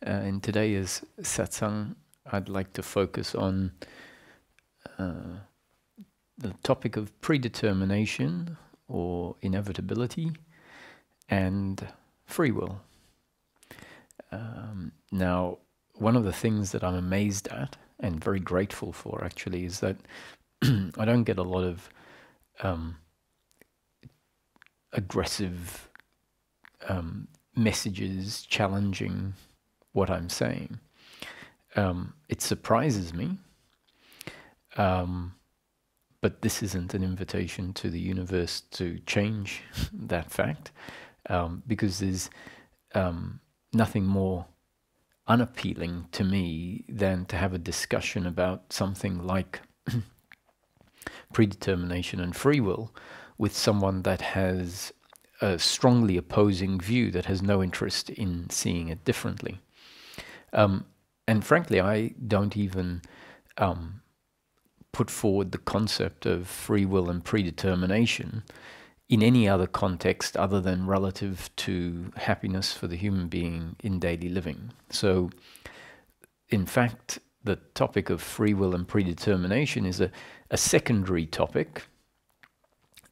In today's satsang, I'd like to focus on the topic of predetermination or inevitability and free will. Now, one of the things that I'm amazed at and very grateful for actually is that I don't get a lot of aggressive messages challenging what I'm saying. It surprises me, but this isn't an invitation to the universe to change that fact, because there's nothing more unappealing to me than to have a discussion about something like predetermination and free will with someone that has a strongly opposing view, that has no interest in seeing it differently. And frankly, I don't even put forward the concept of free will and predetermination in any other context other than relative to happiness for the human being in daily living. So, in fact, the topic of free will and predetermination is a secondary topic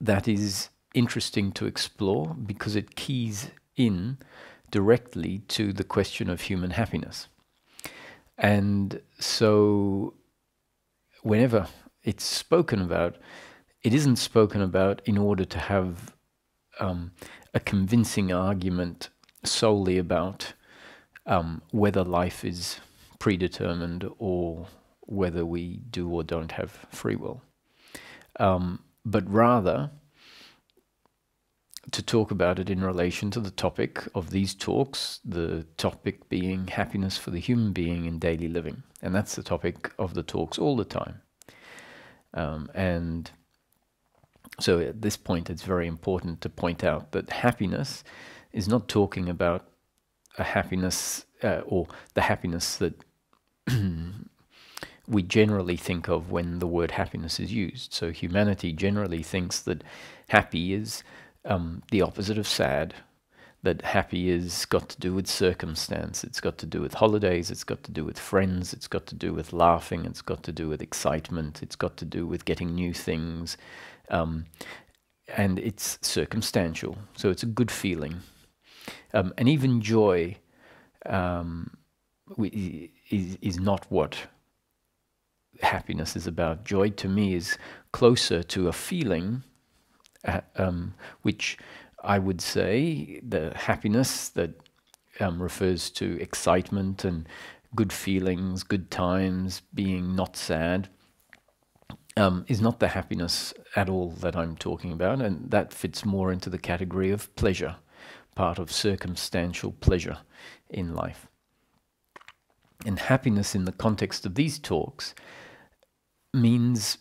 that is interesting to explore because it keys in directly to the question of human happiness. And so whenever it's spoken about, it isn't spoken about in order to have a convincing argument solely about whether life is predetermined or whether we do or don't have free will. But rather to talk about it in relation to the topic of these talks, the topic being happiness for the human being in daily living. And that's the topic of the talks all the time. And so at this point, it's very important to point out that happiness is not talking about a happiness or the happiness that we generally think of when the word happiness is used. So humanity generally thinks that happy is the opposite of sad, that happy is got to do with circumstance, it's got to do with holidays, it's got to do with friends, it's got to do with laughing, it's got to do with excitement, it's got to do with getting new things, and it's circumstantial, so it's a good feeling. And even joy is not what happiness is about. Joy to me is closer to a feeling, which I would say the happiness that refers to excitement and good feelings, good times, being not sad, is not the happiness at all that I'm talking about, and that fits more into the category of pleasure, part of circumstantial pleasure in life. And happiness in the context of these talks means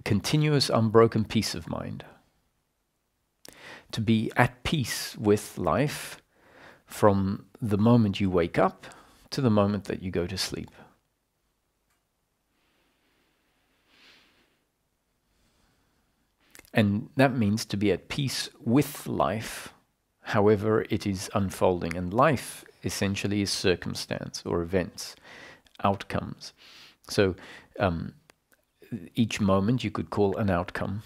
continuous, unbroken peace of mind. To be at peace with life from the moment you wake up to the moment that you go to sleep. And that means to be at peace with life, however it is unfolding. And life essentially is circumstance or events, outcomes. So each moment you could call an outcome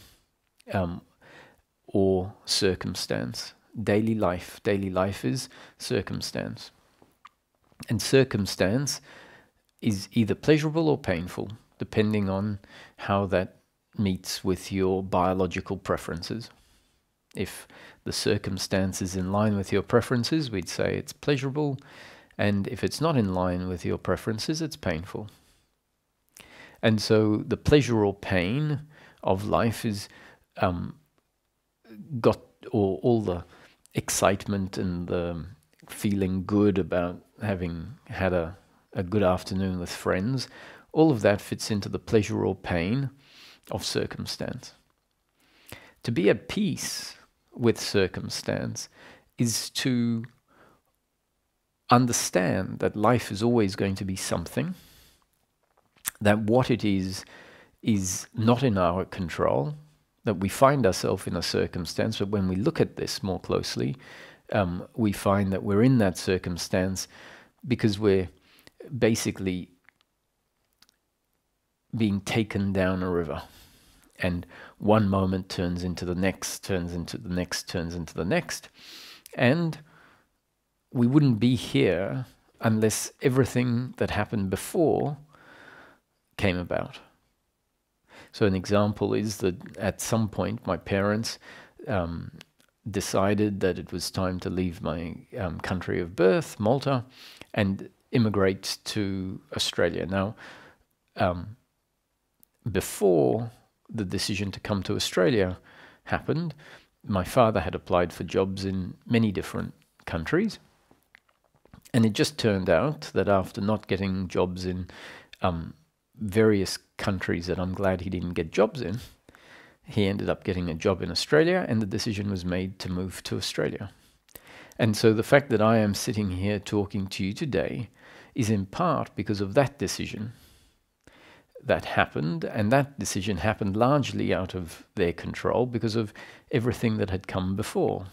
or circumstance. Daily life is circumstance. And circumstance is either pleasurable or painful, depending on how that meets with your biological preferences. If the circumstance is in line with your preferences, we'd say it's pleasurable, and if it's not in line with your preferences, it's painful. And so the pleasure or pain of life is got all the excitement and the feeling good about having had a good afternoon with friends. All of that fits into the pleasure or pain of circumstance. To be at peace with circumstance is to understand that life is always going to be something, that what it is not in our control, that we find ourselves in a circumstance, but when we look at this more closely, we find that we're in that circumstance because we're basically being taken down a river, and one moment turns into the next, turns into the next, turns into the next, and we wouldn't be here unless everything that happened before came about. So an example is that at some point my parents decided that it was time to leave my country of birth, Malta, and immigrate to Australia. Now, before the decision to come to Australia happened, my father had applied for jobs in many different countries. And it just turned out that after not getting jobs in various countries that I'm glad he didn't get jobs in, he ended up getting a job in Australia, and the decision was made to move to Australia. And so the fact that I am sitting here talking to you today is in part because of that decision that happened, and that decision happened largely out of their control because of everything that had come before.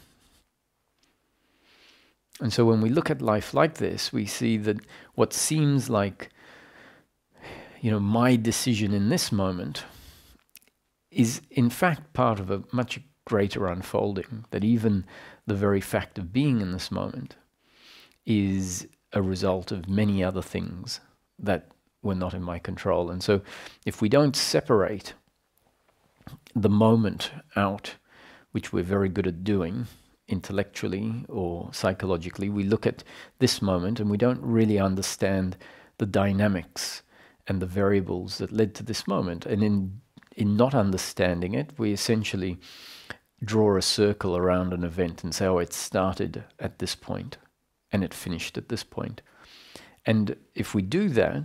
And so when we look at life like this, we see that what seems like, my decision in this moment is in fact part of a much greater unfolding, that even the very fact of being in this moment is a result of many other things that were not in my control. And so if we don't separate the moment out, which we're very good at doing intellectually or psychologically, we look at this moment and we don't really understand the dynamics and the variables that led to this moment. And in not understanding it, we essentially draw a circle around an event and say, oh, it started at this point and it finished at this point. And if we do that,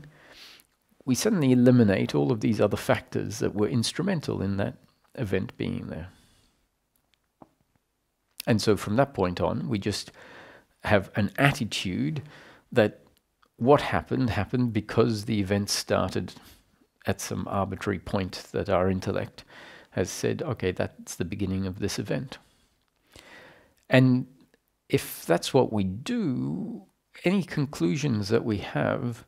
we suddenly eliminate all of these other factors that were instrumental in that event being there. And so from that point on, we just have an attitude that what happened because the event started at some arbitrary point that our intellect has said, okay, that's the beginning of this event. And if that's what we do, any conclusions that we have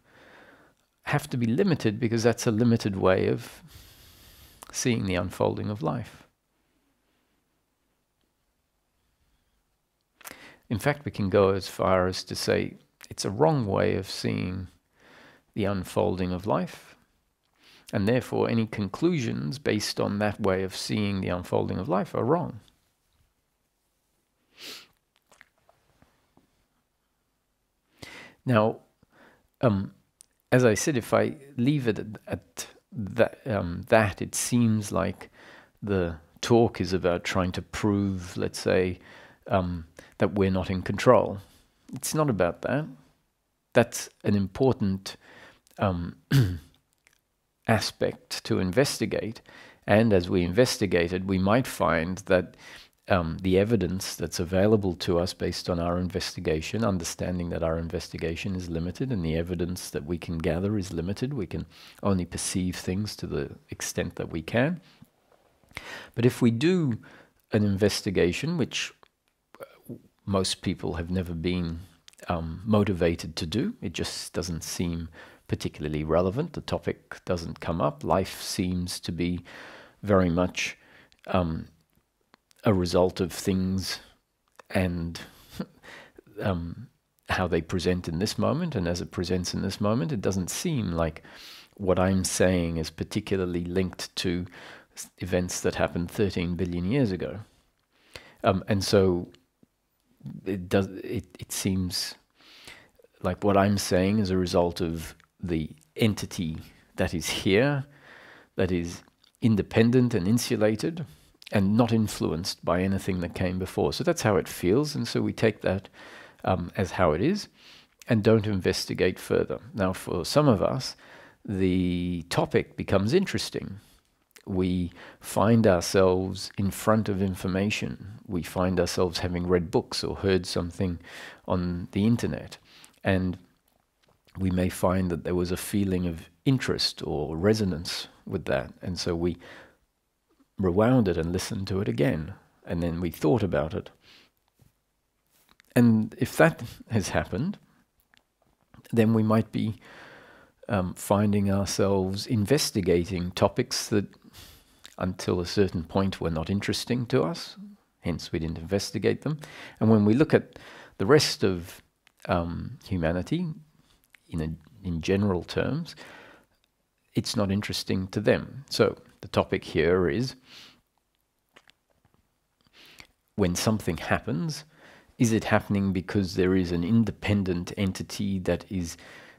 to be limited, because that's a limited way of seeing the unfolding of life. In fact, we can go as far as to say it's a wrong way of seeing the unfolding of life, and therefore any conclusions based on that way of seeing the unfolding of life are wrong. Now, as I said, if I leave it at that, it seems like the talk is about trying to prove, let's say, that we're not in control. It's not about that. That's an important aspect to investigate. And as we investigate it, we might find that the evidence that's available to us based on our investigation, understanding that our investigation is limited and the evidence that we can gather is limited. We can only perceive things to the extent that we can. But if we do an investigation, which most people have never been motivated to do, it just doesn't seem particularly relevant. The topic doesn't come up. Life seems to be very much a result of things and how they present in this moment, and as it presents in this moment, it doesn't seem like what I'm saying is particularly linked to events that happened 13 billion years ago. And so it seems like what I'm saying is a result of the entity that is here, that is independent and insulated, and not influenced by anything that came before. So that's how it feels, and so we take that as how it is, and don't investigate further. Now, for some of us, the topic becomes interesting. We find ourselves in front of information. We find ourselves having read books or heard something on the internet, and we may find that there was a feeling of interest or resonance with that, and so we rewound it and listened to it again, and then we thought about it. And if that has happened, then we might be finding ourselves investigating topics that until a certain point were not interesting to us, hence we didn't investigate them. And when we look at the rest of humanity in general terms, it's not interesting to them. So the topic here is, when something happens, is it happening because there is an independent entity that is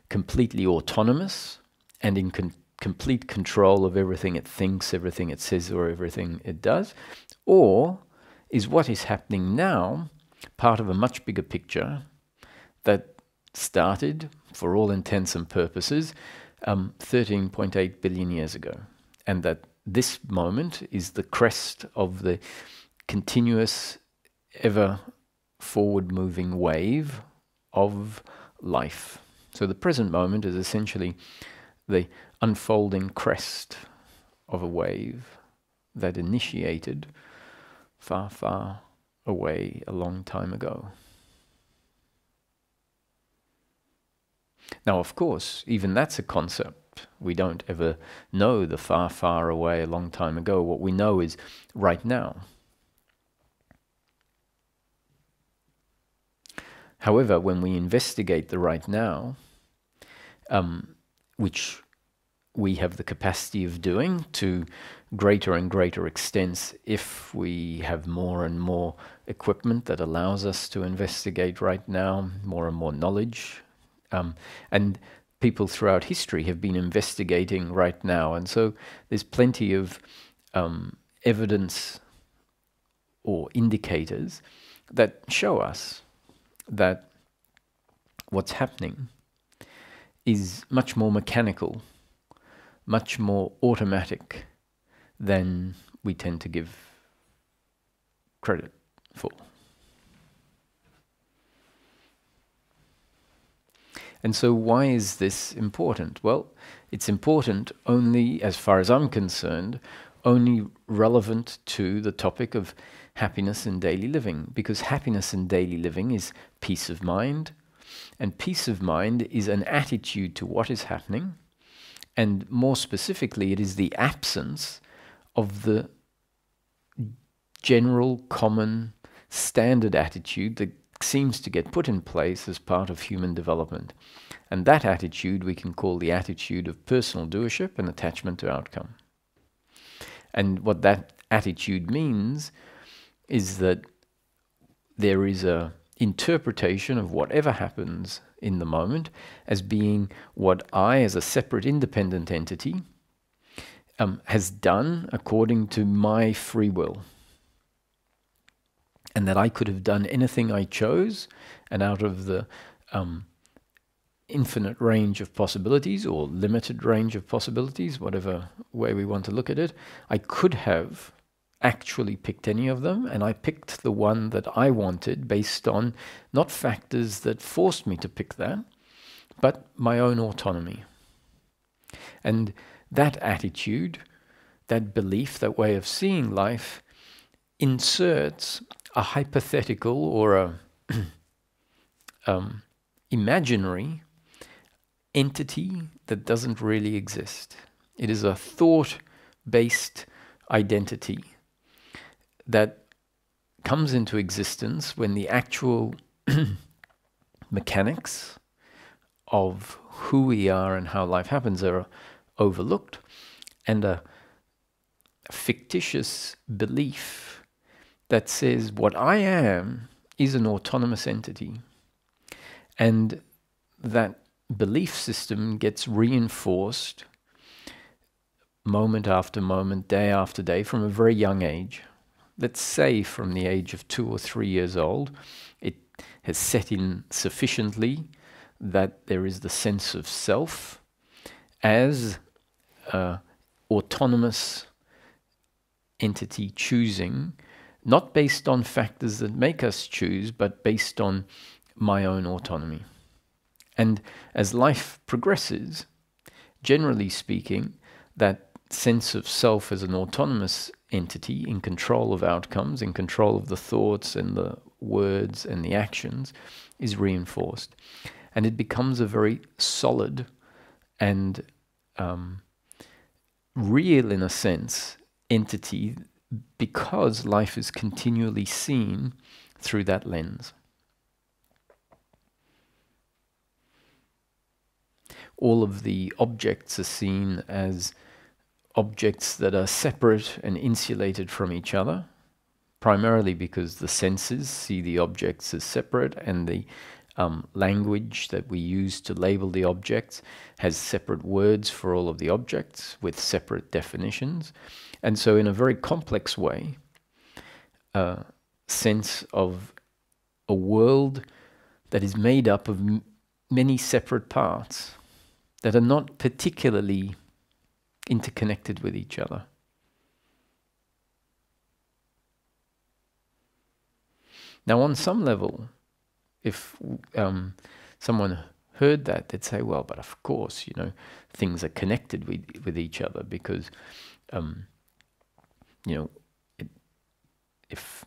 completely autonomous and in complete control of everything it thinks, everything it says, or everything it does? Or is what is happening now part of a much bigger picture that started, for all intents and purposes, 13.8 billion years ago, and that this moment is the crest of the continuous, ever forward-moving wave of life? So the present moment is essentially the unfolding crest of a wave that initiated far, far away a long time ago. Now, of course, even that's a concept. We don't ever know the far, far away a long time ago. What we know is right now. However, when we investigate the right now, which we have the capacity of doing to greater and greater extents if we have more and more equipment that allows us to investigate right now, more and more knowledge. And people throughout history have been investigating right now. And so there's plenty of evidence or indicators that show us that what's happening is much more mechanical, much more automatic than we tend to give credit for. And so why is this important? Well, it's important only, as far as I'm concerned, only relevant to the topic of happiness in daily living, because happiness in daily living is peace of mind, and peace of mind is an attitude to what is happening, and more specifically, it is the absence of the general, common, standard attitude that seems to get put in place as part of human development. And that attitude we can call the attitude of personal doership and attachment to outcome. And what that attitude means is that there is a interpretation of whatever happens in the moment as being what I, as a separate independent entity, has done according to my free will. And that I could have done anything I chose, and out of the infinite range of possibilities, or limited range of possibilities, whatever way we want to look at it, I could have actually picked any of them, and I picked the one that I wanted based on not factors that forced me to pick that, but my own autonomy. And that attitude, that belief, that way of seeing life inserts a hypothetical or a imaginary entity that doesn't really exist. It is a thought-based identity that comes into existence when the actual mechanics of who we are and how life happens are overlooked, and a fictitious belief that says what I am is an autonomous entity. And that belief system gets reinforced moment after moment, day after day, from a very young age. Let's say from the age of 2 or 3 years old, it has set in sufficiently that there is the sense of self as an autonomous entity choosing, not based on factors that make us choose, but based on my own autonomy. And as life progresses, generally speaking, that sense of self as an autonomous entity in control of outcomes, in control of the thoughts and the words and the actions, is reinforced. And it becomes a very solid and real, in a sense, entity, because life is continually seen through that lens. All of the objects are seen as objects that are separate and insulated from each other, primarily because the senses see the objects as separate, and the language that we use to label the objects has separate words for all of the objects with separate definitions. And so in a very complex way, a sense of a world that is made up of many separate parts that are not particularly interconnected with each other. Now, on some level, if someone heard that, they'd say, well, but of course, things are connected with each other, because, if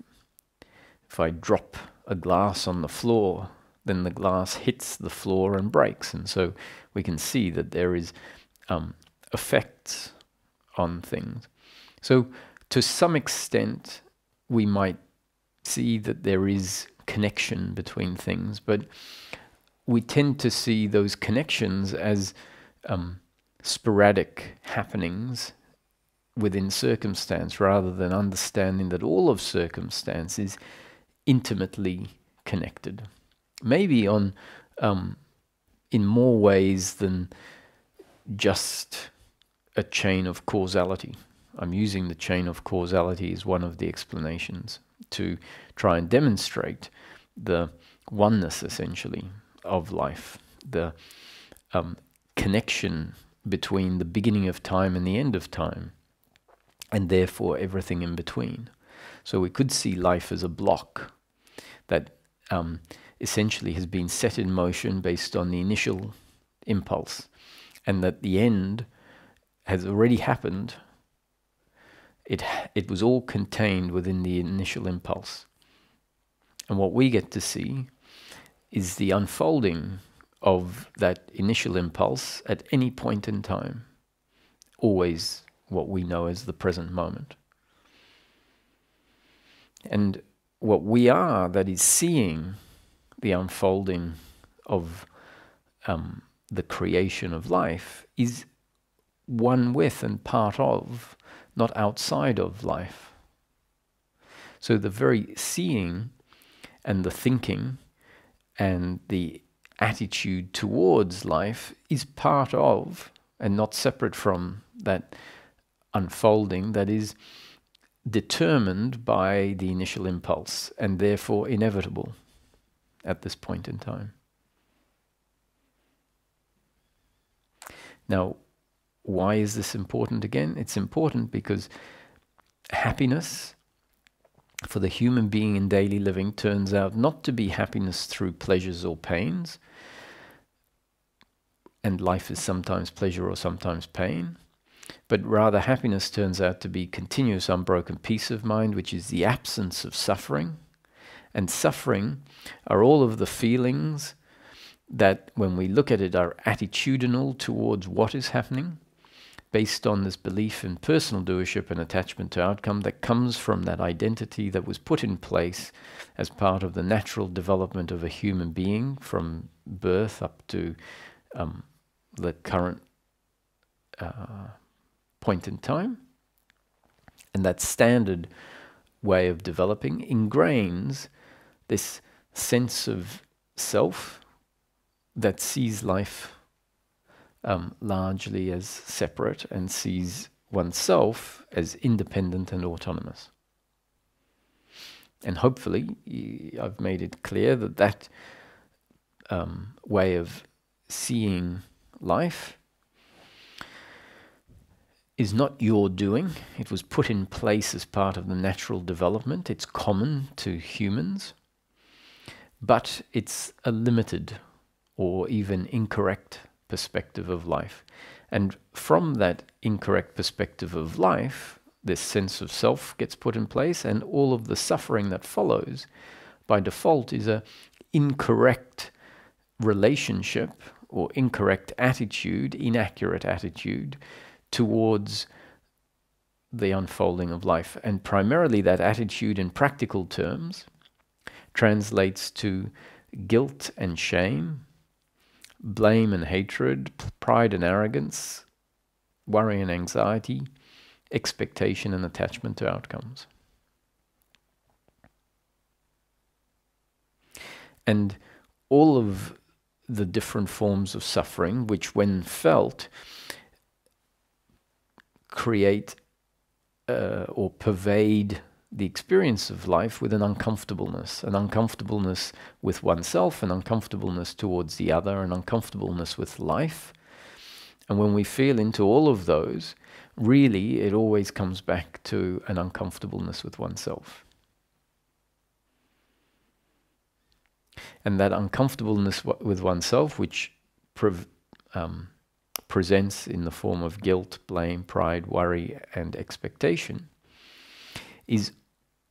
I drop a glass on the floor, then the glass hits the floor and breaks. And so we can see that there is effects on things. So to some extent, we might see that there is connection between things, but we tend to see those connections as sporadic happenings within circumstance, rather than understanding that all of circumstance is intimately connected. Maybe in more ways than just a chain of causality. I'm using the chain of causality as one of the explanations to try and demonstrate the oneness, essentially, of life, the connection between the beginning of time and the end of time, and therefore everything in between. So we could see life as a block that essentially has been set in motion based on the initial impulse, and that the end has already happened. It was all contained within the initial impulse. And what we get to see is the unfolding of that initial impulse at any point in time, always what we know as the present moment. And what we are, that is seeing the unfolding of the creation of life, is one with and part of, not outside of life. So the very seeing and the thinking and the attitude towards life is part of, and not separate from, that unfolding that is determined by the initial impulse, and therefore inevitable at this point in time. Now, why is this important again? It's important because happiness for the human being in daily living turns out not to be happiness through pleasures or pains, and life is sometimes pleasure or sometimes pain, but rather happiness turns out to be continuous unbroken peace of mind, which is the absence of suffering. And suffering are all of the feelings that, when we look at it, are attitudinal towards what is happening, based on this belief in personal doership and attachment to outcome that comes from that identity that was put in place as part of the natural development of a human being from birth up to the current point in time. And that standard way of developing ingrains this sense of self that sees life largely as separate, and sees oneself as independent and autonomous. And hopefully I've made it clear that that way of seeing life is not your doing. It was put in place as part of the natural development. It's common to humans, but it's a limited or even incorrect perspective of life. And from that incorrect perspective of life, this sense of self gets put in place, and all of the suffering that follows by default is a incorrect relationship or incorrect attitude, inaccurate attitude towards the unfolding of life. And primarily that attitude in practical terms translates to guilt and shame, blame and hatred, pride and arrogance, worry and anxiety, expectation and attachment to outcomes. And all of the different forms of suffering, which when felt, create or pervade the experience of life with an uncomfortableness with oneself, an uncomfortableness towards the other, an uncomfortableness with life. And when we feel into all of those, really it always comes back to an uncomfortableness with oneself. And that uncomfortableness with oneself, which presents in the form of guilt, blame, pride, worry, and expectation, is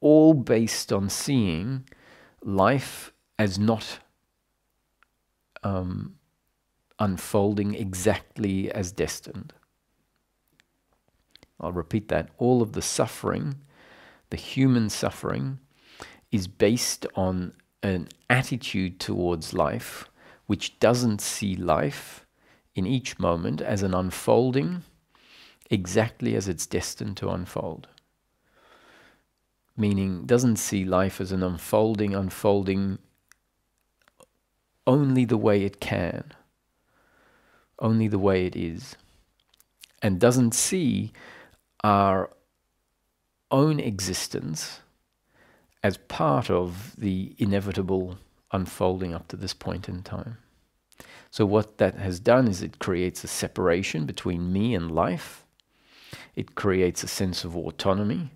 all based on seeing life as not unfolding exactly as destined. I'll repeat that. All of the suffering, the human suffering, is based on an attitude towards life which doesn't see life in each moment as an unfolding exactly as it's destined to unfold. Meaning, doesn't see life as an unfolding only the way it can, only the way it is, and doesn't see our own existence as part of the inevitable unfolding up to this point in time. So what that has done is it creates a separation between me and life. It creates a sense of autonomy,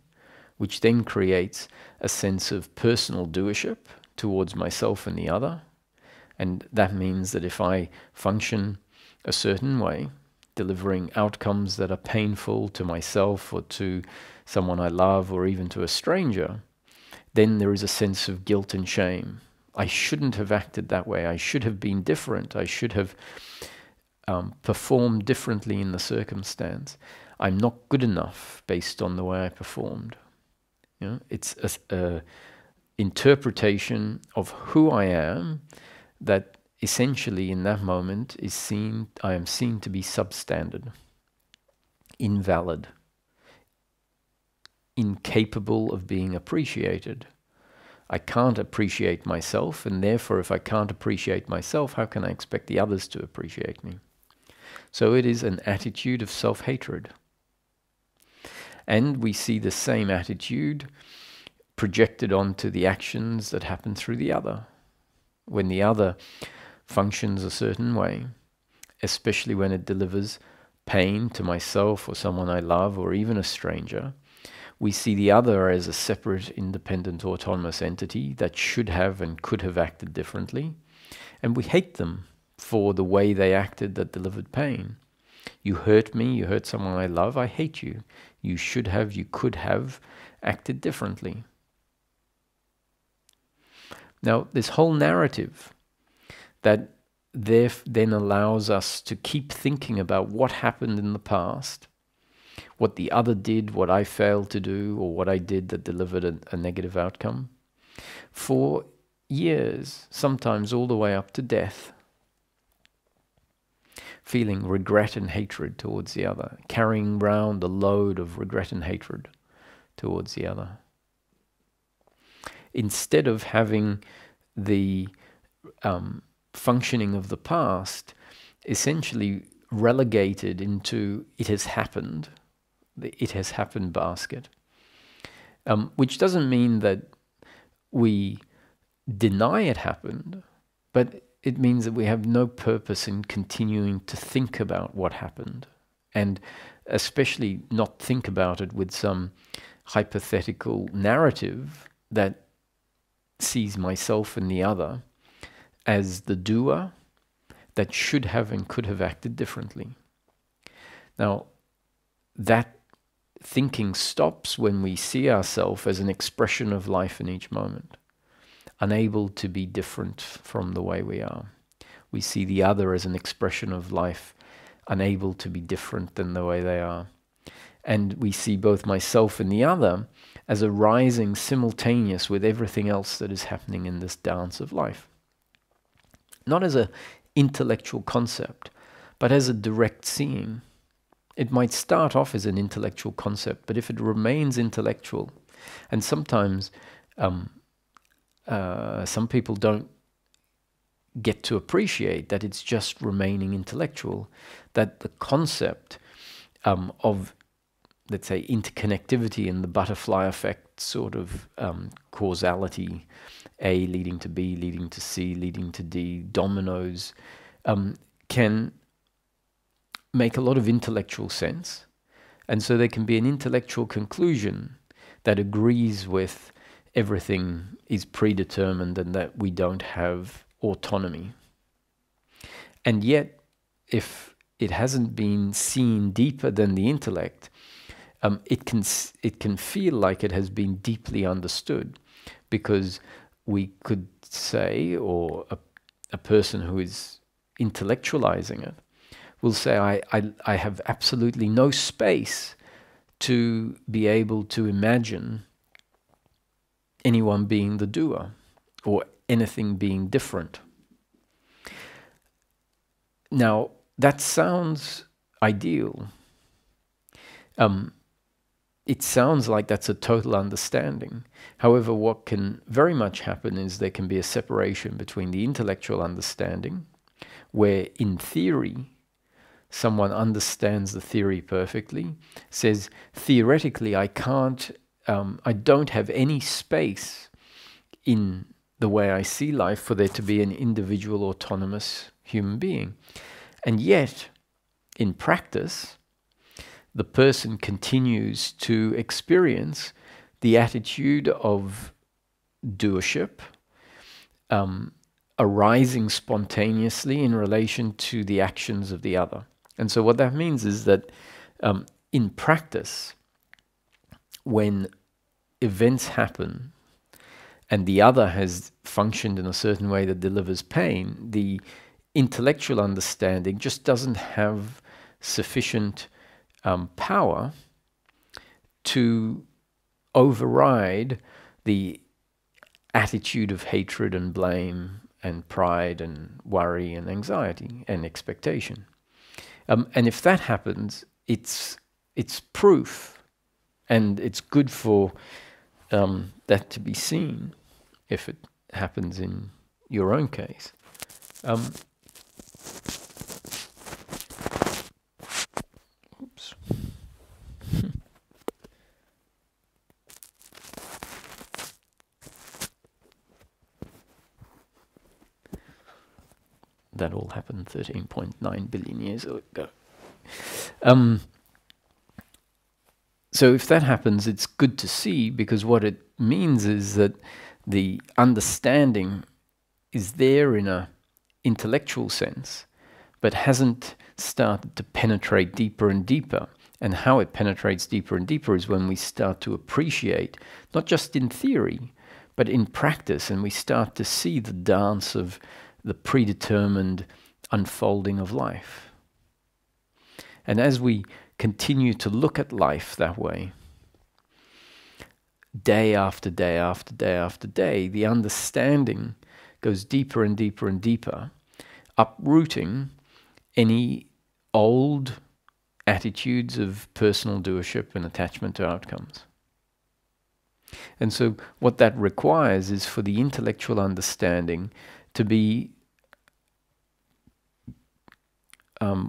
which then creates a sense of personal doership towards myself and the other. And that means that if I function a certain way, delivering outcomes that are painful to myself or to someone I love or even to a stranger, then there is a sense of guilt and shame. I shouldn't have acted that way. I should have been different. I should have performed differently in the circumstance. I'm not good enough based on the way I performed. You know, it's an interpretation of who I am that essentially in that moment I am seen to be substandard, invalid, incapable of being appreciated. I can't appreciate myself, and therefore if I can't appreciate myself, how can I expect the others to appreciate me? So it is an attitude of self-hatred. And we see the same attitude projected onto the actions that happen through the other. When the other functions a certain way, especially when it delivers pain to myself or someone I love or even a stranger, we see the other as a separate, independent, autonomous entity that should have and could have acted differently. And we hate them for the way they acted that delivered pain. You hurt me, you hurt someone I love, I hate you. You should have, you could have acted differently. Now, this whole narrative that then allows us to keep thinking about what happened in the past, what the other did, what I failed to do, or what I did that delivered a negative outcome, for years, sometimes all the way up to death, feeling regret and hatred towards the other, carrying round the load of regret and hatred towards the other. Instead of having the functioning of the past essentially relegated into it has happened basket, which doesn't mean that we deny it happened, but it means that we have no purpose in continuing to think about what happened, and especially not think about it with some hypothetical narrative that sees myself and the other as the doer that should have and could have acted differently. Now, that thinking stops when we see ourselves as an expression of life in each moment, unable to be different from the way we are. We see the other as an expression of life, unable to be different than the way they are. And we see both myself and the other as arising simultaneous with everything else that is happening in this dance of life. Not as an intellectual concept, but as a direct seeing. It might start off as an intellectual concept, but if it remains intellectual, and sometimes some people don't get to appreciate that it's just remaining intellectual, that the concept of, let's say, interconnectivity and the butterfly effect sort of causality, A leading to B, leading to C, leading to D, dominoes, can make a lot of intellectual sense. And so there can be an intellectual conclusion that agrees with everything is predetermined and that we don't have autonomy. And yet, if it hasn't been seen deeper than the intellect, it can feel like it has been deeply understood, because we could say, or a person who is intellectualizing it will say, I have absolutely no space to be able to imagine anyone being the doer or anything being different. Now, that sounds ideal. It sounds like that's a total understanding. However, what can very much happen is there can be a separation between the intellectual understanding, where in theory, someone understands the theory perfectly, says, theoretically, I don't have any space in the way I see life for there to be an individual autonomous human being. And yet, in practice, the person continues to experience the attitude of doership, arising spontaneously in relation to the actions of the other. And so what that means is that in practice, when events happen and the other has functioned in a certain way that delivers pain, the intellectual understanding just doesn't have sufficient power to override the attitude of hatred and blame and pride and worry and anxiety and expectation. And if that happens, it's proof, and it's good for that to be seen if it happens in your own case. Oops. That all happened 13.9 billion years ago. So if that happens, it's good to see, because what it means is that the understanding is there in an intellectual sense, but hasn't started to penetrate deeper and deeper. And how it penetrates deeper and deeper is when we start to appreciate, not just in theory, but in practice, and we start to see the dance of the predetermined unfolding of life. And as we continue to look at life that way, day after day after day after day, the understanding goes deeper and deeper and deeper, uprooting any old attitudes of personal doership and attachment to outcomes. And so what that requires is for the intellectual understanding to be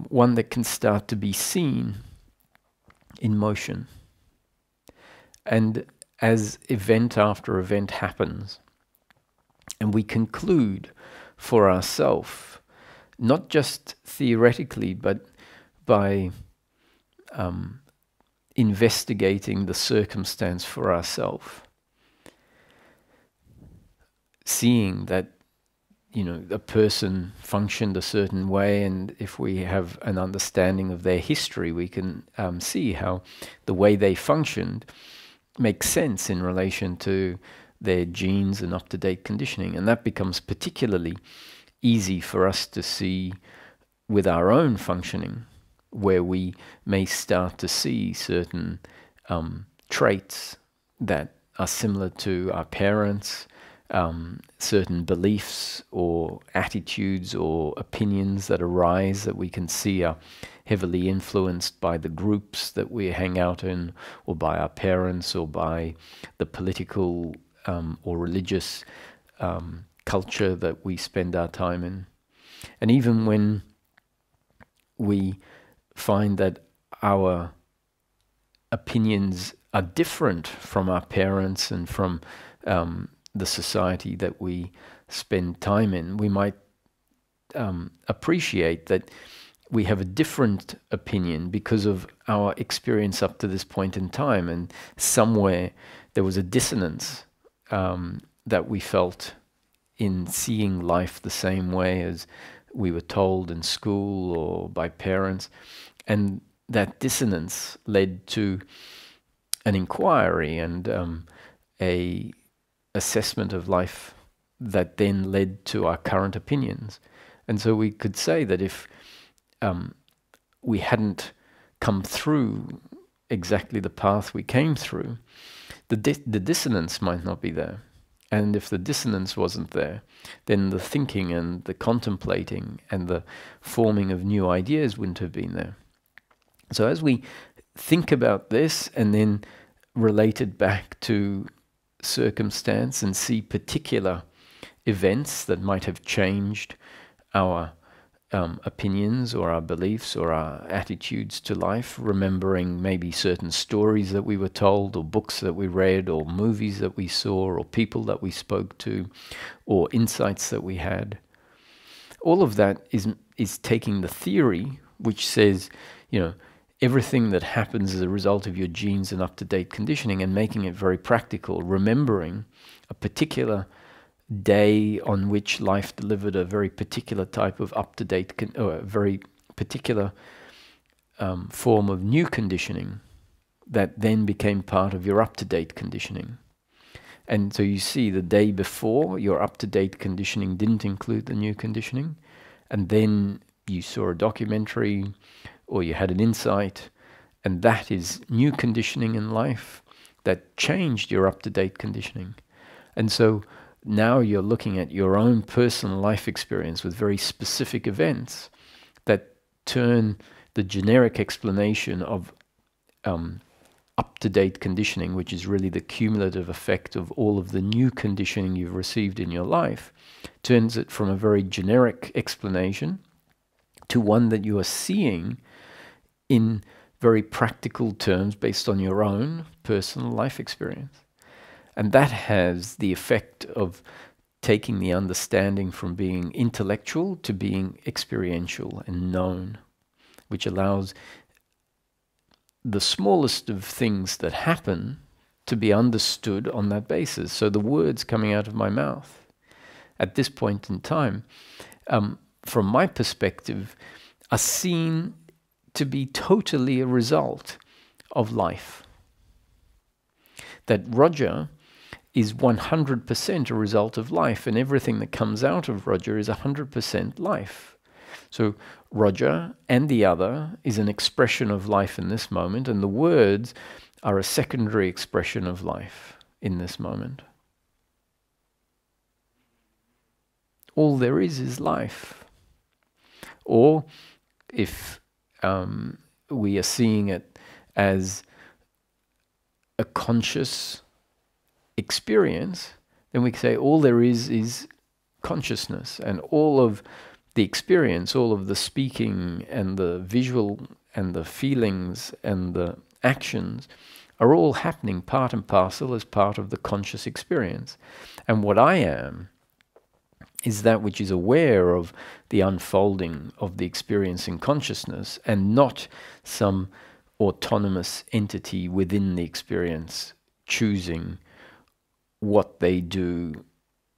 one that can start to be seen in motion. And as event after event happens, and we conclude for ourselves, not just theoretically, but by investigating the circumstance for ourselves, seeing that, you know, a person functioned a certain way, and if we have an understanding of their history, we can see how the way they functioned makes sense in relation to their genes and up-to-date conditioning. And that becomes particularly easy for us to see with our own functioning, where we may start to see certain traits that are similar to our parents, certain beliefs or attitudes or opinions that arise that we can see are heavily influenced by the groups that we hang out in, or by our parents, or by the political or religious culture that we spend our time in. And even when we find that our opinions are different from our parents and from the society that we spend time in, we might appreciate that we have a different opinion because of our experience up to this point in time, and somewhere there was a dissonance that we felt in seeing life the same way as we were told in school or by parents, and that dissonance led to an inquiry and a assessment of life that then led to our current opinions. And so we could say that if we hadn't come through exactly the path we came through, the dissonance might not be there. And if the dissonance wasn't there, then the thinking and the contemplating and the forming of new ideas wouldn't have been there. So as we think about this and then relate it back to circumstance and see particular events that might have changed our opinions or our beliefs or our attitudes to life, remembering maybe certain stories that we were told, or books that we read, or movies that we saw, or people that we spoke to, or insights that we had. All of that is taking the theory which says, everything that happens as a result of your genes and up-to-date conditioning, and making it very practical, remembering a particular day on which life delivered a very particular type of up-to-date, or a very particular form of new conditioning that then became part of your up-to-date conditioning. And so you see, the day before, your up-to-date conditioning didn't include the new conditioning, and then you saw a documentary or you had an insight, and that is new conditioning in life that changed your up-to-date conditioning. And so now you're looking at your own personal life experience with very specific events that turn the generic explanation of up-to-date conditioning, which is really the cumulative effect of all of the new conditioning you've received in your life, turns it from a very generic explanation to one that you are seeing in very practical terms based on your own personal life experience. And that has the effect of taking the understanding from being intellectual to being experiential and known, which allows the smallest of things that happen to be understood on that basis. So the words coming out of my mouth at this point in time, from my perspective, are seen to be totally a result of life. That Roger is 100% a result of life, and everything that comes out of Roger is 100% life. So Roger and the other is an expression of life in this moment, and the words are a secondary expression of life in this moment. All there is life. Or if we are seeing it as a conscious experience, then we can say all there is consciousness, and all of the experience, all of the speaking and the visual and the feelings and the actions are all happening part and parcel as part of the conscious experience. And what I am is that which is aware of the unfolding of the experience in consciousness, and not some autonomous entity within the experience choosing what they do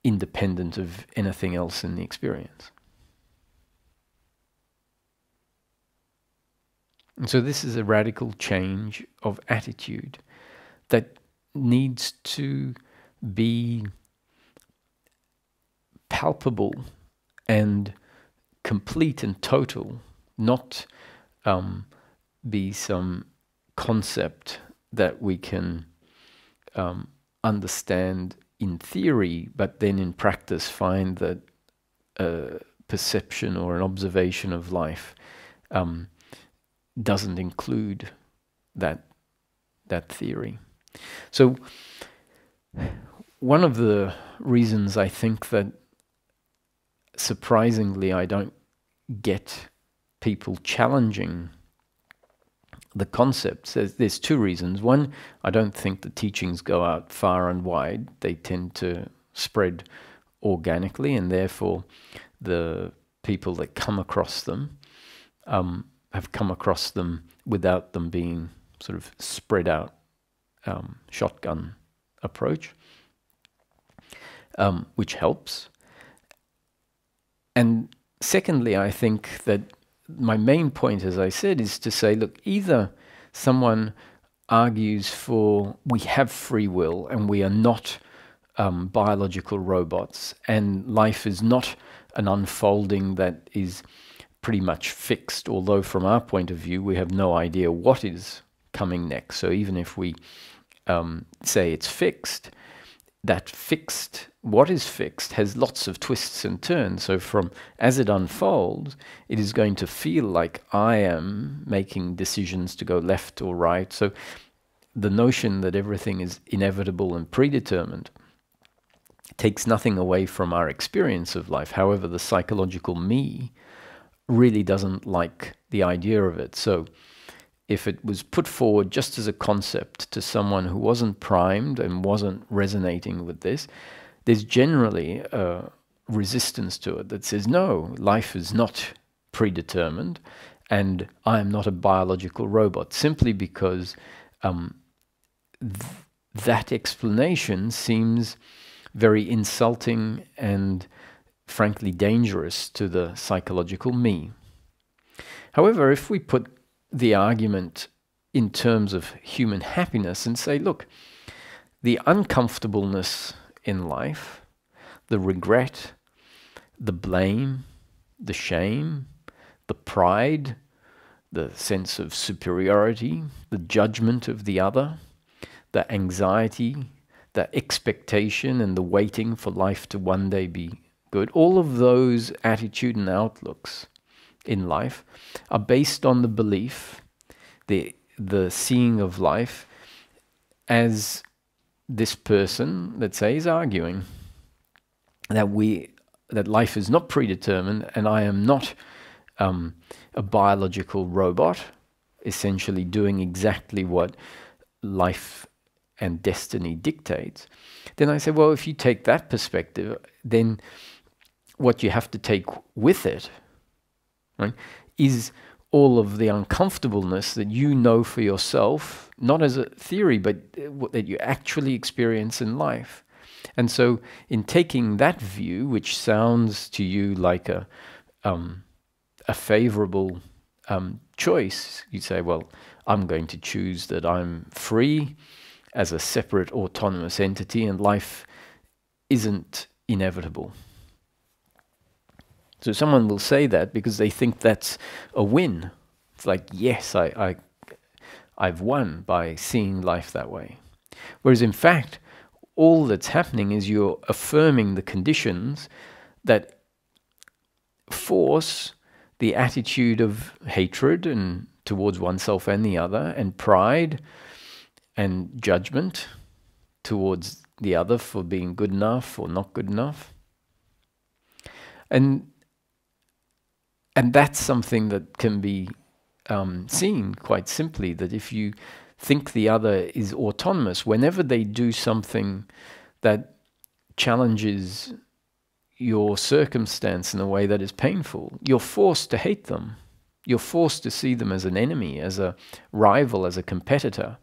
independent of anything else in the experience. And so this is a radical change of attitude that needs to be palpable and complete and total, not be some concept that we can understand in theory, but then in practice find that a perception or an observation of life doesn't include that theory. So one of the reasons I think that surprisingly I don't get people challenging the concepts, there's two reasons. One, I don't think the teachings go out far and wide. They tend to spread organically, and therefore the people that come across them have come across them without them being sort of spread out shotgun approach, which helps. And secondly, I think that my main point, as I said, is to say, look, either someone argues for we have free will and we are not biological robots, and life is not an unfolding that is pretty much fixed, although from our point of view we have no idea what is coming next. So even if we say it's fixed, that fixed, what is fixed, has lots of twists and turns. So from as it unfolds, it is going to feel like I am making decisions to go left or right. So the notion that everything is inevitable and predetermined takes nothing away from our experience of life. However, the psychological me really doesn't like the idea of it. So if it was put forward just as a concept to someone who wasn't primed and wasn't resonating with this, there's generally a resistance to it that says, no, life is not predetermined and I am not a biological robot, simply because that explanation seems very insulting and frankly dangerous to the psychological me. However, if we put the argument in terms of human happiness and say, look, the uncomfortableness in life, the regret, the blame, the shame, the pride, the sense of superiority, the judgment of the other, the anxiety, the expectation and the waiting for life to one day be good, all of those attitude and outlooks in life are based on the belief, the seeing of life as this person, let's say, is arguing that life is not predetermined and I am not a biological robot, essentially doing exactly what life and destiny dictates. Then I say, well, if you take that perspective, then what you have to take with it, right, is all of the uncomfortableness that you know for yourself, not as a theory, but that you actually experience in life. And so in taking that view, which sounds to you like a favorable choice, you say, well, I'm going to choose that I'm free as a separate autonomous entity and life isn't inevitable. So someone will say that because they think that's a win. It's like, yes, I've won by seeing life that way. Whereas in fact, all that's happening is you're affirming the conditions that force the attitude of hatred and towards oneself and the other, and pride and judgment towards the other for being good enough or not good enough. And that's something that can be seen quite simply, that if you think the other is autonomous, whenever they do something that challenges your circumstance in a way that is painful, you're forced to hate them. You're forced to see them as an enemy, as a rival, as a competitor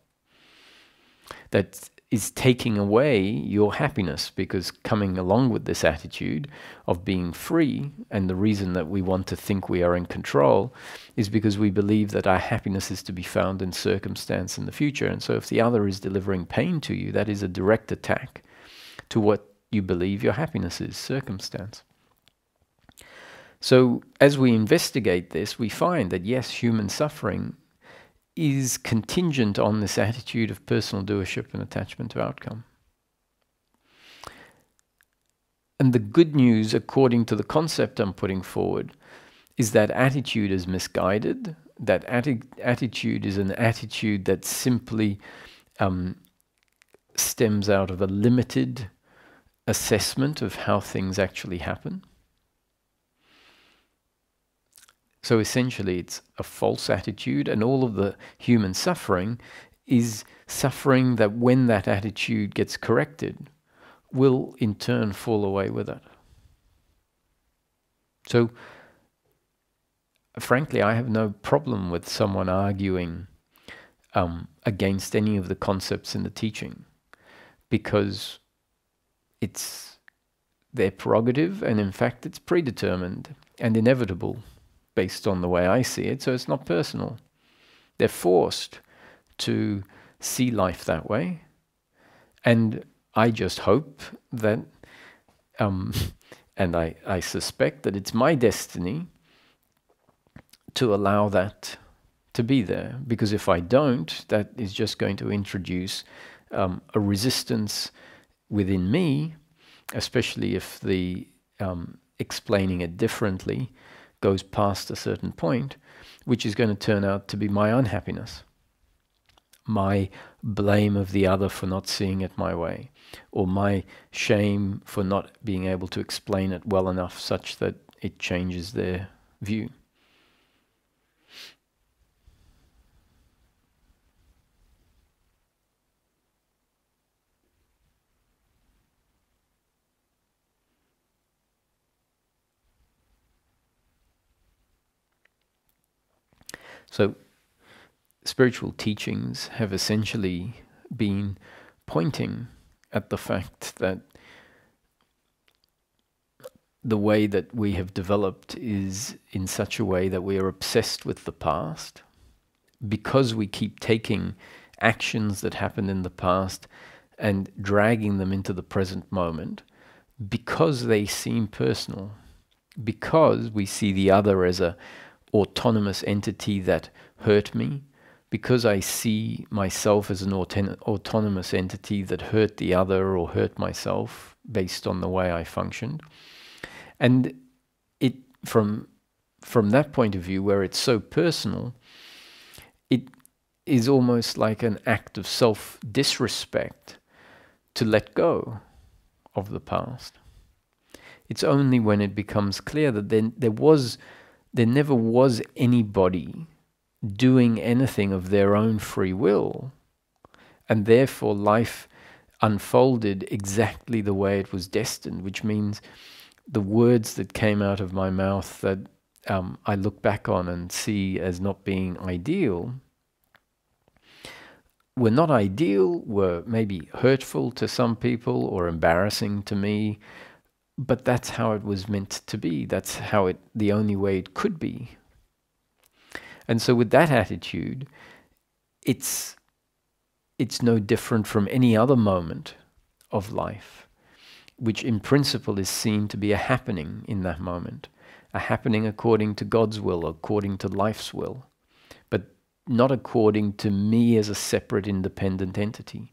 that is taking away your happiness, because coming along with this attitude of being free, and the reason that we want to think we are in control is because we believe that our happiness is to be found in circumstance in the future. And so if the other is delivering pain to you, that is a direct attack to what you believe your happiness is, circumstance. So as we investigate this, we find that yes, human suffering is contingent on this attitude of personal doership and attachment to outcome. And the good news, according to the concept I'm putting forward, is that attitude is misguided. That attitude is an attitude that simply stems out of a limited assessment of how things actually happen. So essentially it's a false attitude, and all of the human suffering is suffering that when that attitude gets corrected will in turn fall away with it. So frankly, I have no problem with someone arguing against any of the concepts in the teaching, because it's their prerogative, and in fact it's predetermined and inevitable based on the way I see it, so it's not personal. They're forced to see life that way, and I just hope that, and I suspect that it's my destiny to allow that to be there, because if I don't, that is just going to introduce a resistance within me, especially if the explaining it differently goes past a certain point, which is going to turn out to be my unhappiness, my blame of the other for not seeing it my way, or my shame for not being able to explain it well enough such that it changes their view. So spiritual teachings have essentially been pointing at the fact that the way that we have developed is in such a way that we are obsessed with the past, because we keep taking actions that happened in the past and dragging them into the present moment, because they seem personal, because we see the other as a autonomous entity that hurt me, because I see myself as an autonomous entity that hurt the other or hurt myself based on the way I functioned. And it, from that point of view, where it's so personal, it is almost like an act of self-disrespect to let go of the past. It's only when it becomes clear that there never was anybody doing anything of their own free will, and therefore life unfolded exactly the way it was destined, which means the words that came out of my mouth that I look back on and see as not being ideal were not ideal, were maybe hurtful to some people or embarrassing to me, but that's how it was meant to be. That's how the only way it could be. And so with that attitude, it's no different from any other moment of life, which in principle is seen to be a happening in that moment, a happening according to God's will, according to life's will, but not according to me as a separate independent entity.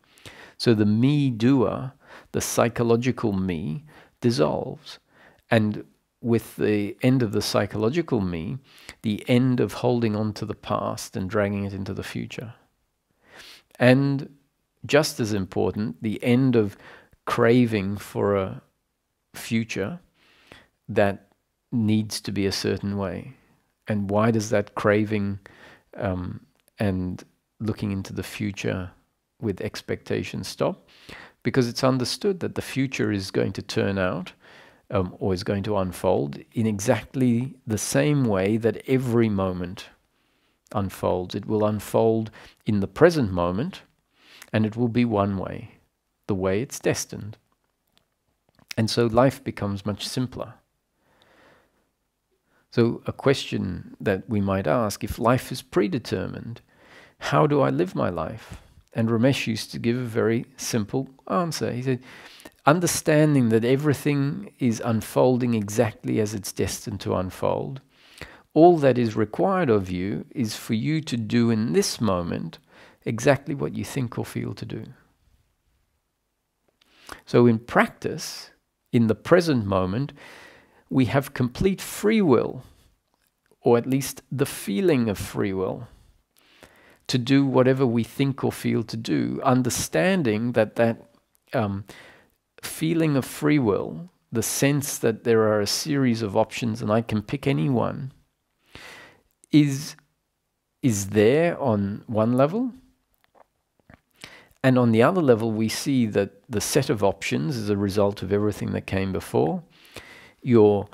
So the me doer, the psychological me, dissolves. And with the end of the psychological me, the end of holding on to the past and dragging it into the future. And just as important, the end of craving for a future that needs to be a certain way. And why does that craving and looking into the future with expectation stop? Because it's understood that the future is going to turn out or is going to unfold in exactly the same way that every moment unfolds. It will unfold in the present moment, and it will be one way, the way it's destined. And so life becomes much simpler. So a question that we might ask, if life is predetermined, how do I live my life? And Ramesh used to give a very simple answer. He said, understanding that everything is unfolding exactly as it's destined to unfold, all that is required of you is for you to do in this moment exactly what you think or feel to do. So in practice, in the present moment, we have complete free will, or at least the feeling of free will, to do whatever we think or feel to do, understanding that feeling of free will, the sense that there are a series of options and I can pick any one, is there on one level. And on the other level, we see that the set of options is a result of everything that came before. Your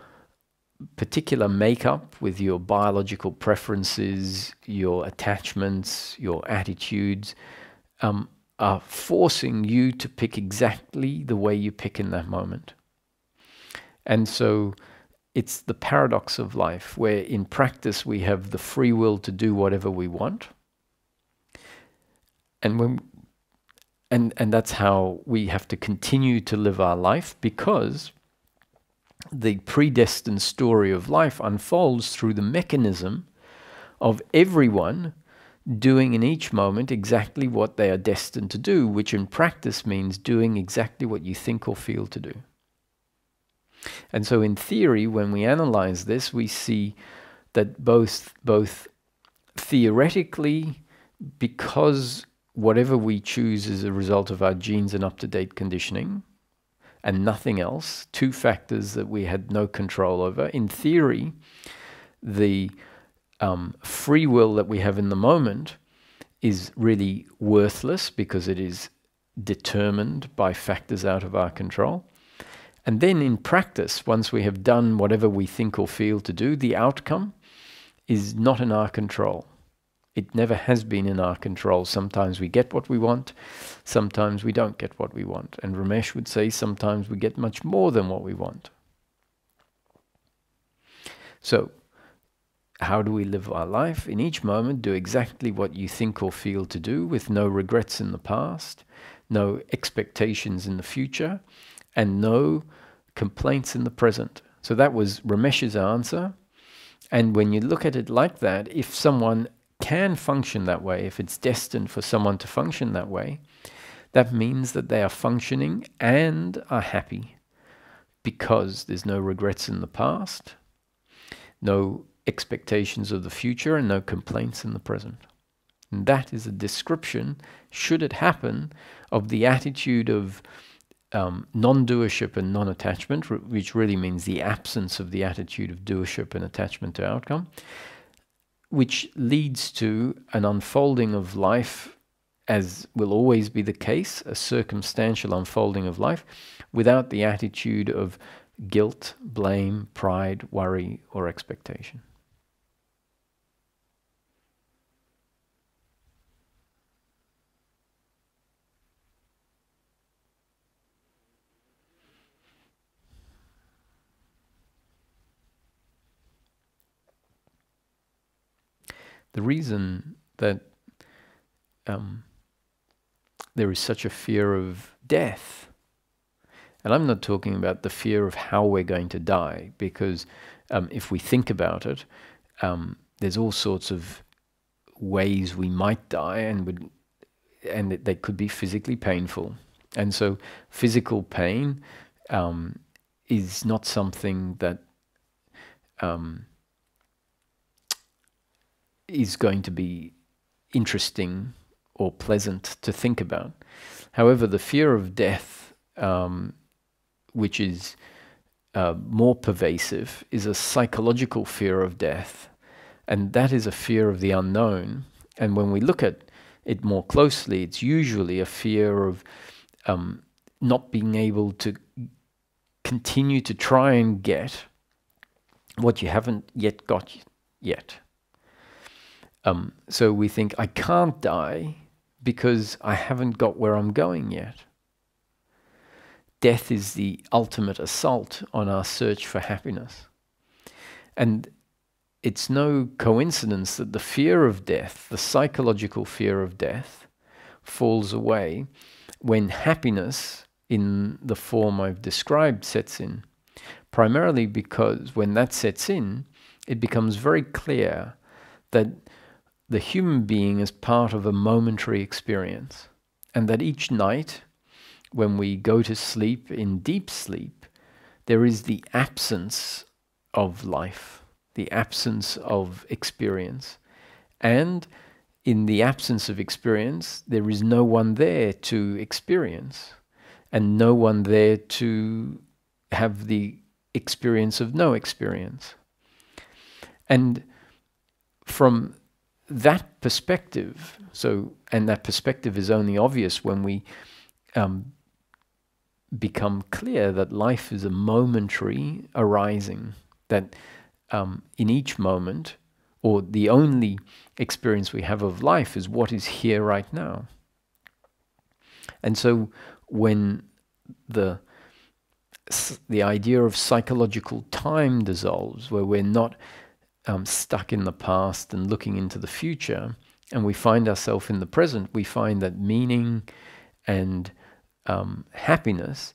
particular makeup with your biological preferences, your attachments, your attitudes, are forcing you to pick exactly the way you pick in that moment. And so it's the paradox of life, where in practice we have the free will to do whatever we want. And that's how we have to continue to live our life, because the predestined story of life unfolds through the mechanism of everyone doing in each moment exactly what they are destined to do, which in practice means doing exactly what you think or feel to do. And so in theory, when we analyze this, we see that both theoretically, because whatever we choose is a result of our genes and up-to-date conditioning, and nothing else, two factors that we had no control over. In theory, the free will that we have in the moment is really worthless because it is determined by factors out of our control. And then in practice, once we have done whatever we think or feel to do, the outcome is not in our control. It never has been in our control. Sometimes we get what we want, sometimes we don't get what we want. And Ramesh would say sometimes we get much more than what we want. So, how do we live our life? In each moment, do exactly what you think or feel to do, with no regrets in the past, no expectations in the future, and no complaints in the present. So that was Ramesh's answer. And when you look at it like that, if someone can function that way, if it's destined for someone to function that way, that means that they are functioning and are happy, because there's no regrets in the past, no expectations of the future, and no complaints in the present. And that is a description, should it happen, of the attitude of non-doership and non-attachment, which really means the absence of the attitude of doership and attachment to outcome, which leads to an unfolding of life, as will always be the case, a circumstantial unfolding of life, without the attitude of guilt, blame, pride, worry, or expectation. The reason that there is such a fear of death, and I'm not talking about the fear of how we're going to die, because if we think about it, there's all sorts of ways we might die, and they could be physically painful. And so physical pain is not something that is going to be interesting or pleasant to think about. However, the fear of death, which is more pervasive, is a psychological fear of death, and that is a fear of the unknown. And when we look at it more closely, it's usually a fear of not being able to continue to try and get what you haven't yet got yet. So we think, I can't die because I haven't got where I'm going yet. Death is the ultimate assault on our search for happiness. And it's no coincidence that the fear of death, the psychological fear of death, falls away when happiness in the form I've described sets in. Primarily because when that sets in, it becomes very clear that the human being is part of a momentary experience, and that each night, when we go to sleep in deep sleep, there is the absence of life, the absence of experience. And in the absence of experience, there is no one there to experience, and no one there to have the experience of no experience. And from that perspective, and that perspective is only obvious when we become clear that life is a momentary arising, that in each moment, or the only experience we have of life is what is here right now. And so when the idea of psychological time dissolves, where we're not stuck in the past and looking into the future, and we find ourselves in the present, we find that meaning and happiness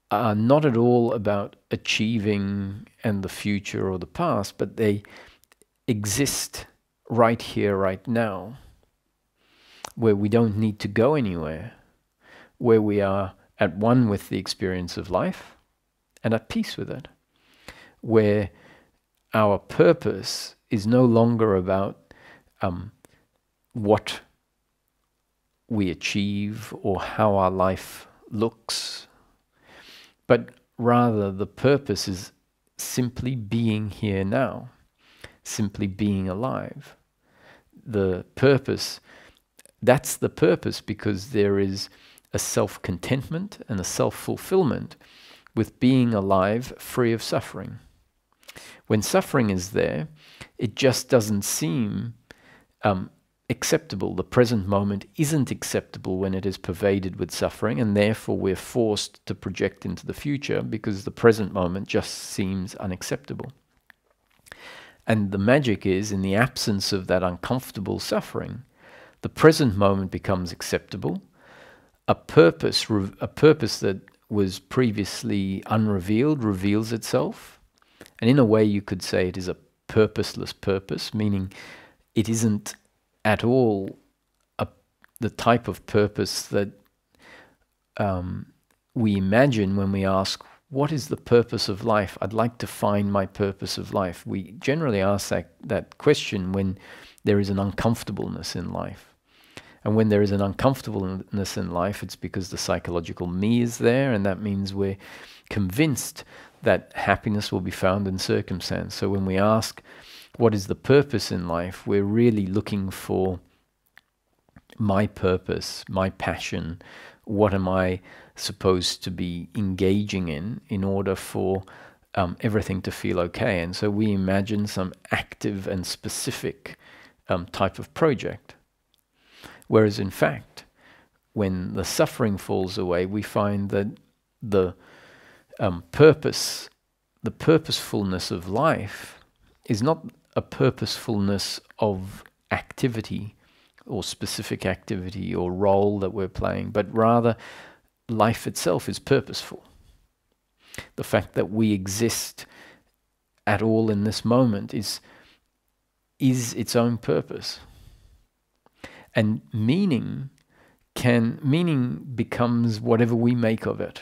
are not at all about achieving and the future or the past, but they exist right here, right now, where we don't need to go anywhere, where we are at one with the experience of life and at peace with it, where our purpose is no longer about what we achieve or how our life looks, but rather the purpose is simply being here now, simply being alive. The purpose, that's the purpose, because there is a self-contentment and a self-fulfillment with being alive, free of suffering. When suffering is there, it just doesn't seem acceptable. The present moment isn't acceptable when it is pervaded with suffering, and therefore we're forced to project into the future because the present moment just seems unacceptable. And the magic is, in the absence of that uncomfortable suffering, the present moment becomes acceptable. A purpose that was previously unrevealed reveals itself. And in a way you could say it is a purposeless purpose, meaning it isn't at all the type of purpose that we imagine when we ask, what is the purpose of life? I'd like to find my purpose of life. We generally ask that question when there is an uncomfortableness in life. And when there is an uncomfortableness in life, it's because the psychological me is there, and that means we're convinced that happiness will be found in circumstance. So when we ask, what is the purpose in life? We're really looking for my purpose, my passion. What am I supposed to be engaging in order for everything to feel okay? And so we imagine some active and specific type of project. Whereas in fact, when the suffering falls away, we find that the purposefulness of life is not a purposefulness of activity or specific activity or role that we're playing, but rather life itself is purposeful. The fact that we exist at all in this moment is its own purpose. And meaning becomes whatever we make of it.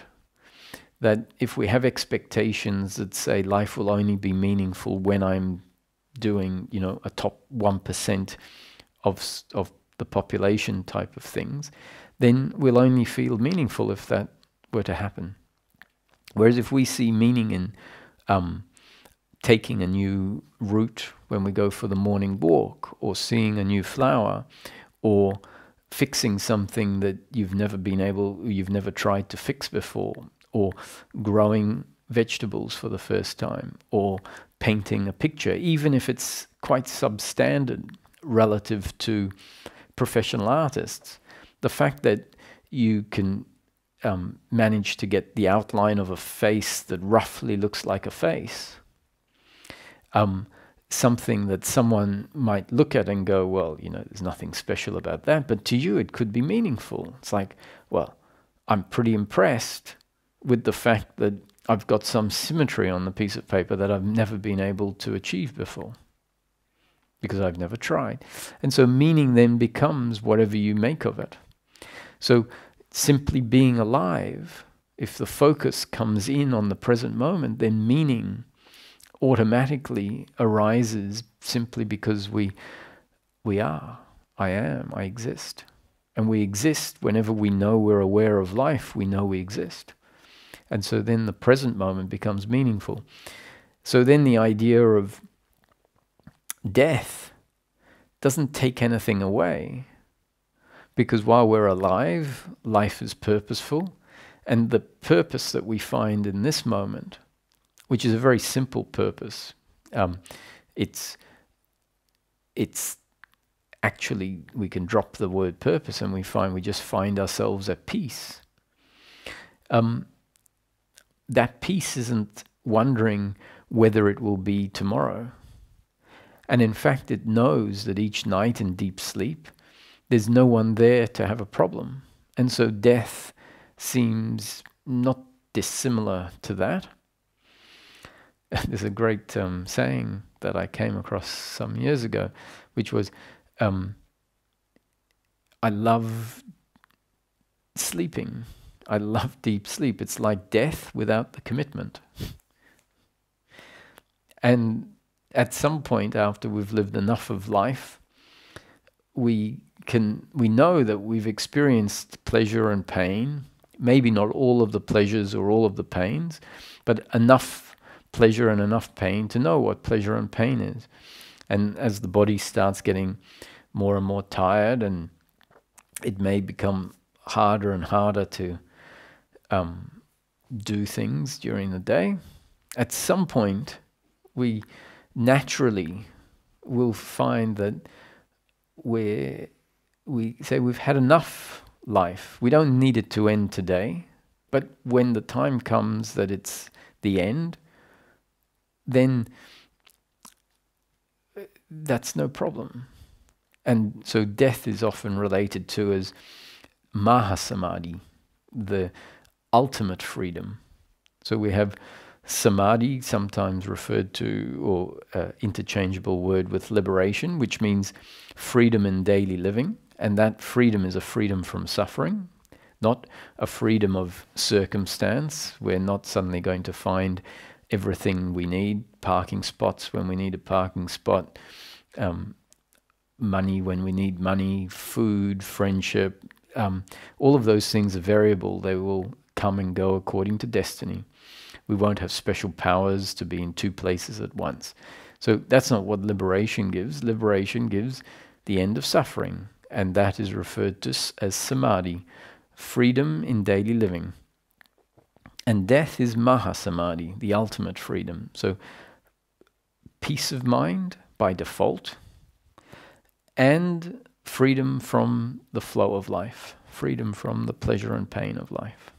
That if we have expectations that say life will only be meaningful when I'm doing, a top 1% of the population type of things, then we'll only feel meaningful if that were to happen. Whereas if we see meaning in taking a new route when we go for the morning walk, or seeing a new flower, or fixing something that you've never tried to fix before, or growing vegetables for the first time, or painting a picture, even if it's quite substandard relative to professional artists, the fact that you can manage to get the outline of a face that roughly looks like a face, something that someone might look at and go, well, there's nothing special about that, but to you it could be meaningful. It's like, well, I'm pretty impressed with the fact that I've got some symmetry on the piece of paper that I've never been able to achieve before, because I've never tried. And so meaning then becomes whatever you make of it. So simply being alive, if the focus comes in on the present moment, then meaning automatically arises simply because we are, I am, I exist. And we exist whenever we know we're aware of life, we know we exist. And so then the present moment becomes meaningful. So then the idea of death doesn't take anything away, because while we're alive, life is purposeful, and the purpose that we find in this moment, which is a very simple purpose, it's actually, we can drop the word purpose and we just find ourselves at peace. That peace isn't wondering whether it will be tomorrow. And in fact, it knows that each night in deep sleep, there's no one there to have a problem. And so death seems not dissimilar to that. There's a great saying that I came across some years ago, which was, I love sleeping. I love deep sleep. It's like death without the commitment. And at some point after we've lived enough of life, we know that we've experienced pleasure and pain, maybe not all of the pleasures or all of the pains, but enough pleasure and enough pain to know what pleasure and pain is. And as the body starts getting more and more tired, and it may become harder and harder to do things during the day, at some point we naturally will find that we say we've had enough life. We don't need it to end today, but when the time comes that it's the end, then that's no problem. And so death is often related to as Mahasamadhi, the ultimate freedom. So we have samadhi, sometimes referred to, or interchangeable word with liberation, which means freedom in daily living. And that freedom is a freedom from suffering, not a freedom of circumstance. We're not suddenly going to find everything we need, parking spots when we need a parking spot, money when we need money, food, friendship. All of those things are variable. They will come and go according to destiny. We won't have special powers to be in two places at once. So that's not what liberation gives. Liberation gives the end of suffering, and that is referred to as samadhi, freedom in daily living. And death is mahasamadhi, the ultimate freedom. So peace of mind by default, and freedom from the flow of life, freedom from the pleasure and pain of life.